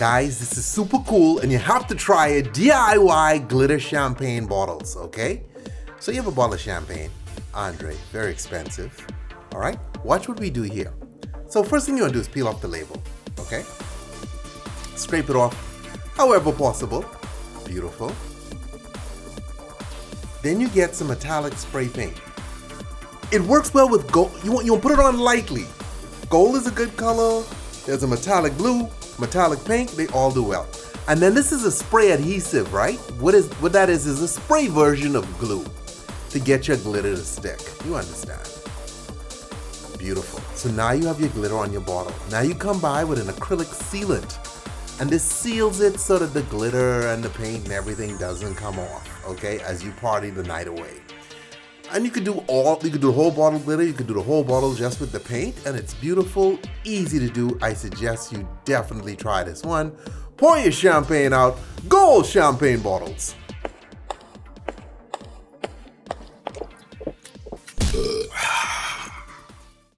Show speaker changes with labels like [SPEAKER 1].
[SPEAKER 1] Guys, this is super cool and you have to try it. DIY glitter champagne bottles, okay? So you have a bottle of champagne, Andre, very expensive. All right, watch what we do here. So first thing you want to do is peel off the label, okay? Scrape it off however possible. Beautiful. Then you get some metallic spray paint. It works well with gold. You want to put it on lightly. Gold is a good color. There's a metallic blue, metallic pink, they all do well. And then this is a spray adhesive, right? What that is a spray version of glue to get your glitter to stick. You understand? Beautiful. So now you have your glitter on your bottle. Now you come by with an acrylic sealant. And this seals it so that the glitter and the paint and everything doesn't come off, okay, as you party the night away. And you could do the whole bottle glitter, you could do the whole bottle just with the paint, and it's beautiful, easy to do. I suggest you definitely try this one. Pour your champagne out, gold champagne bottles.